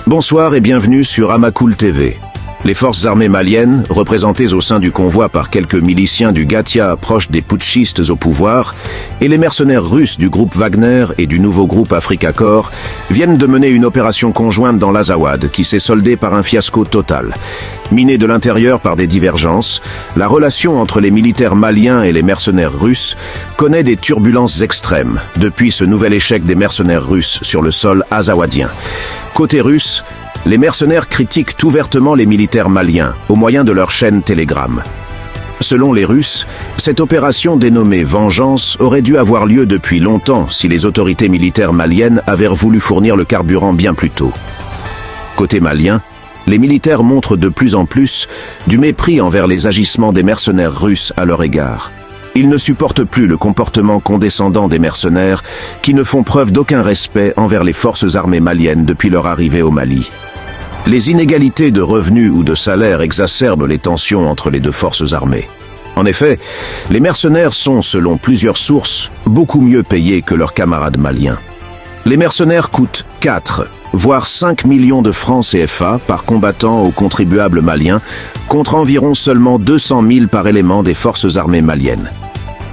Bonsoir et bienvenue sur Amacool TV. Les forces armées maliennes, représentées au sein du convoi par quelques miliciens du Gatia proches des putschistes au pouvoir, et les mercenaires russes du groupe Wagner et du nouveau groupe Afrika Korps, viennent de mener une opération conjointe dans l'Azawad qui s'est soldée par un fiasco total. Minée de l'intérieur par des divergences, la relation entre les militaires maliens et les mercenaires russes connaît des turbulences extrêmes depuis ce nouvel échec des mercenaires russes sur le sol azawadien. Côté russe, les mercenaires critiquent ouvertement les militaires maliens au moyen de leur chaîne Telegram. Selon les Russes, cette opération dénommée Vengeance aurait dû avoir lieu depuis longtemps si les autorités militaires maliennes avaient voulu fournir le carburant bien plus tôt. Côté malien, les militaires montrent de plus en plus du mépris envers les agissements des mercenaires russes à leur égard. Ils ne supportent plus le comportement condescendant des mercenaires qui ne font preuve d'aucun respect envers les forces armées maliennes depuis leur arrivée au Mali. Les inégalités de revenus ou de salaire exacerbent les tensions entre les deux forces armées. En effet, les mercenaires sont, selon plusieurs sources, beaucoup mieux payés que leurs camarades maliens. Les mercenaires coûtent 4, voire 5 millions de francs CFA par combattant aux contribuables maliens, contre environ seulement 200 000 par élément des forces armées maliennes.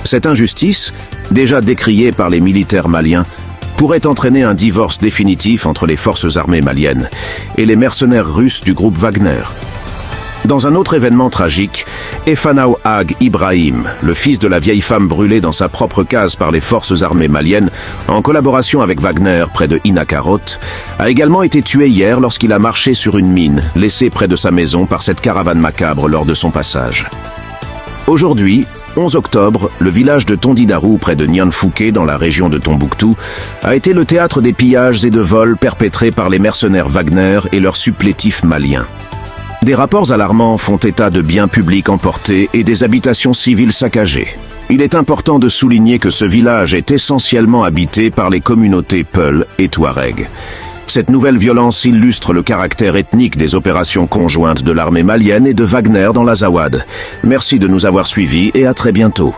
Cette injustice, déjà décriée par les militaires maliens, pourrait entraîner un divorce définitif entre les forces armées maliennes et les mercenaires russes du groupe Wagner. Dans un autre événement tragique, Efanau Ag Ibrahim, le fils de la vieille femme brûlée dans sa propre case par les forces armées maliennes, en collaboration avec Wagner près de Inakarot, a également été tué hier lorsqu'il a marché sur une mine laissée près de sa maison par cette caravane macabre lors de son passage. Aujourd'hui, 11 octobre, le village de Tondidarou près de Nianfouké dans la région de Tombouctou a été le théâtre des pillages et de vols perpétrés par les mercenaires Wagner et leurs supplétifs maliens. Des rapports alarmants font état de biens publics emportés et des habitations civiles saccagées. Il est important de souligner que ce village est essentiellement habité par les communautés Peul et Touareg. Cette nouvelle violence illustre le caractère ethnique des opérations conjointes de l'armée malienne et de Wagner dans l'Azawad. Merci de nous avoir suivis et à très bientôt.